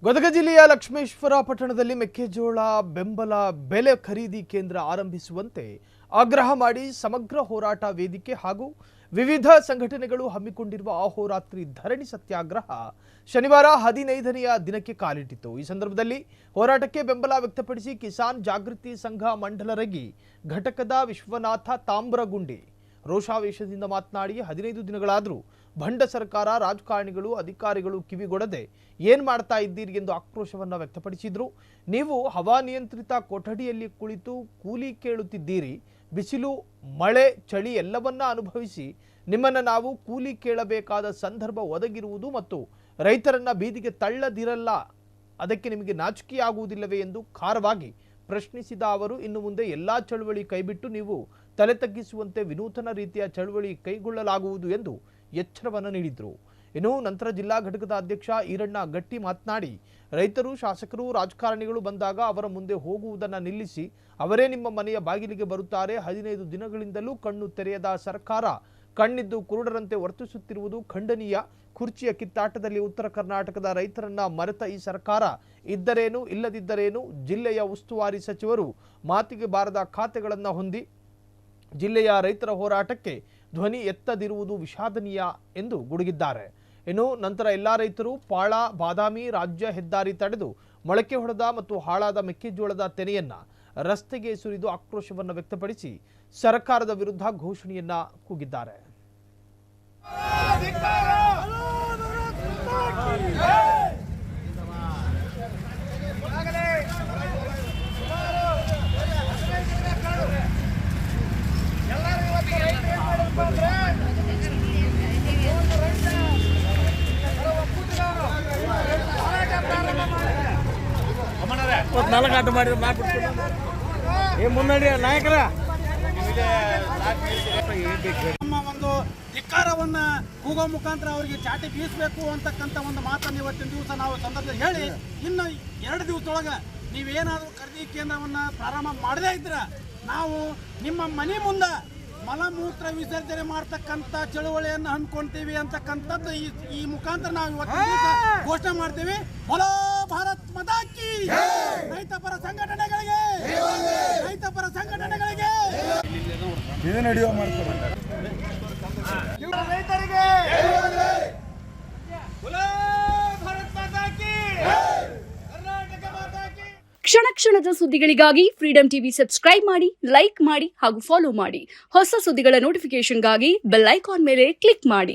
ಗದಗ ಜಿಲ್ಲೆಯ ಲಕ್ಷ್ಮೇಶ್ವರ ಪಟ್ಟಣದಲ್ಲಿ ಮೆಕ್ಕೆಜೋಳ ಬೆಂಬಲ ಬೆಲೆ ಖರೀದಿ ಕೇಂದ್ರ ಆರಂಭಿಸುವಂತೆ ಆಗ್ರಹ ಮಾಡಿ ಸಮಗ್ರ ಹೋರಾಟ ವೇದಿಕೆ ಹಾಗೂ ವಿವಿಧ ಸಂಘಟನೆಗಳು ಹಮ್ಮಿಕೊಂಡಿರುವ ಅಹೋರಾತ್ರಿ ಧರಣಿ ಸತ್ಯಾಗ್ರಹ ಶನಿವಾರ 15ನೆಯ ದಿನಕ್ಕೆ ಕಾಲಿಟ್ಟಿತು। ಈ ಸಂದರ್ಭದಲ್ಲಿ ಹೋರಾಟಕ್ಕೆ ಬೆಂಬಲ ವ್ಯಕ್ತಪಡಿಸಿ ಕಿಸಾನ್ ಜಾಗೃತಿ ಸಂಘ ಮಂಡಲರಗಿ ಘಟಕದ ವಿಶ್ವನಾಥ ತಾಮ್ರಗುಂಡಿ ರೋಷಾವೇಶದಿಂದ ಮಾತನಾಡಿ 15 ದಿನಗಳಾದರೂ ಭಂಡ ಸರ್ಕಾರ ರಾಜಕಾರಣಿಗಳು ಅಧಿಕಾರಿಗಳು ಕಿವಿಗೊಡದೆ ಏನು ಮಾಡ್ತಾ ಇದ್ದೀರಿ ಎಂದು ಆಕ್ರೋಶವನ್ನು ವ್ಯಕ್ತಪಡಿಸಿದರು। ನೀವು ಹವಾನಿಯಂತ್ರಿತ ಕೊಠಡಿಯಲ್ಲಿ ಕುಳಿತು ಕೂಲಿ ಕೇಳುತ್ತಿದ್ದೀರಿ, ಬಿಸಿಲು ಮಳೆ ಚಳಿ ಎಲ್ಲವನ್ನ ಅನುಭವಿಸಿ ನಿಮ್ಮನ್ನು ನಾವು ಕೂಲಿ ಕೇಳಬೇಕಾದ ಸಂದರ್ಭ ಒದಗಿರುವುದು ಮತ್ತು ರೈತರನ್ನ ಬೀದಿಗೆ ತಳ್ಳದಿರಲ್ಲ, ಅದಕ್ಕೆ ನಿಮಗೆ ನಾಚಿಕೆಯಾಗುವುದಿಲ್ಲವೇ ಎಂದು ಖಾರವಾಗಿ ಪ್ರಶ್ನಿಸಿದ ಅವರು ಇನ್ನು ಮುಂದೆ ಎಲ್ಲಾ ಚಳವಳಿ ಕೈಬಿಟ್ಟು ನೀವು ತಲೆ ತಗ್ಗಿಸುವಂತೆ ವಿನೂತನ ರೀತಿಯ ಚಳವಳಿ ಕೈಗೊಳ್ಳಲಾಗುವುದು ಎಂದು ಎಚ್ಚರವನ್ನು ನೀಡಿದರು। ಇನ್ನು ನಂತರ ಜಿಲ್ಲಾ ಘಟಕದ ಅಧ್ಯಕ್ಷ ಈರಣ್ಣ ಗಟ್ಟಿ ಮಾತನಾಡಿ ರೈತರು ಶಾಸಕರು ರಾಜಕಾರಣಿಗಳು ಬಂದಾಗ ಅವರ ಮುಂದೆ ಹೋಗುವುದನ್ನು ನಿಲ್ಲಿಸಿ ಅವರೇ ನಿಮ್ಮ ಮನೆಯ ಬಾಗಿಲಿಗೆ ಬರುತ್ತಾರೆ। 15 ದಿನಗಳಿಂದಲೂ ಕಣ್ಣು ತೆರೆಯದ ಸರ್ಕಾರ ಕಣ್ಣಿದ್ದು ಕುರುಡರಂತೆ ವರ್ತಿಸುತ್ತಿರುವುದು ಖಂಡನೀಯ। ಕುರ್ಚಿಯ ಕಿತ್ತಾಟದಲ್ಲಿ ಉತ್ತರ ಕರ್ನಾಟಕದ ರೈತರನ್ನ ಮರೆತ ಈ ಸರ್ಕಾರ ಇದ್ದರೇನು ಇಲ್ಲದಿದ್ದರೇನು, ಜಿಲ್ಲೆಯ ಉಸ್ತುವಾರಿ ಸಚಿವರು ಮಾತಿಗೆ ಬಾರದ ಖಾತೆಗಳನ್ನು ಹೊಂದಿ ಜಿಲ್ಲೆಯ ರೈತರ ಹೋರಾಟಕ್ಕೆ ಧ್ವನಿ ಎತ್ತದಿರುವುದು ವಿಷಾದನೀಯ ಎಂದು ಗುಡುಗಿದ್ದಾರೆ। ಇನ್ನು ನಂತರ ಎಲ್ಲಾ ರೈತರು ಪಾಳ ಬಾದಾಮಿ ರಾಜ್ಯ ಹೆದ್ದಾರಿ ತಡೆದು ಮೊಳಕೆ ಹೊಡೆದ ಮತ್ತು ಹಾಳಾದ ಮೆಕ್ಕೆಜೋಳದ ತೆನೆಯನ್ನ ರಸ್ತೆಗೆ ಸುರಿದು ಆಕ್ರೋಶವನ್ನು ವ್ಯಕ್ತಪಡಿಸಿ ಸರ್ಕಾರದ ವಿರುದ್ಧ ಘೋಷಣೆಯನ್ನ ಕೂಗಿದ್ದಾರೆ। ನಮ್ಮ ಒಂದು ಧಿಕ್ಕಾರವನ್ನ ಕೂಗೋ ಮುಖಾಂತರ ಅವರಿಗೆ ಚಾಟಿ ಬೀಸಬೇಕು ಅಂತಕ್ಕಂಥ ಒಂದು ಮಾತನ್ನು ಇವತ್ತಿನ ದಿವಸ ನಾವು ಸಂದರ್ಭದಲ್ಲಿ ಹೇಳಿ, ಇನ್ನು 2 ದಿವಸದೊಳಗೆ ನೀವೇನಾದರೂ ಖರೀದಿ ಕೇಂದ್ರವನ್ನ ಪ್ರಾರಂಭ ಮಾಡದೇ ಇದ್ರೆ ನಾವು ನಿಮ್ಮ ಮನೆ ಮುಂದೆ ಮಲಮೂತ್ರ ವಿಸರ್ಜನೆ ಮಾಡ್ತಕ್ಕಂಥ ಚಳುವಳಿಯನ್ನು ಹಮ್ಮಿಕೊಳ್ತೀವಿ ಅಂತಕ್ಕಂಥದ್ದು ಈ ಮುಖಾಂತರ ನಾವು ಇವತ್ತಿನ ದಿವಸ ಘೋಷಣೆ ಮಾಡ್ತೀವಿ। ಬೋಲೋ ಭಾರತ್ ಮಾತಾ ಕಿ ರೈತ ಪರ ಸಂಘಟನೆಗಳಿಗೆ ರೈತರಿಗೆ ಕ್ಷಣ ಕ್ಷಣದ ಸುದ್ದಿಗಳಿಗಾಗಿ ಫ್ರೀಡಂ ಟಿವಿ ಸಬ್ಸ್ಕ್ರೈಬ್ ಮಾಡಿ, ಲೈಕ್ ಮಾಡಿ ಹಾಗೂ ಫಾಲೋ ಮಾಡಿ। ಹೊಸ ಸುದ್ದಿಗಳ ನೋಟಿಫಿಕೇಶನ್ಗಾಗಿ ಬೆಲ್ ಐಕಾನ್ ಮೇಲೆ ಕ್ಲಿಕ್ ಮಾಡಿ।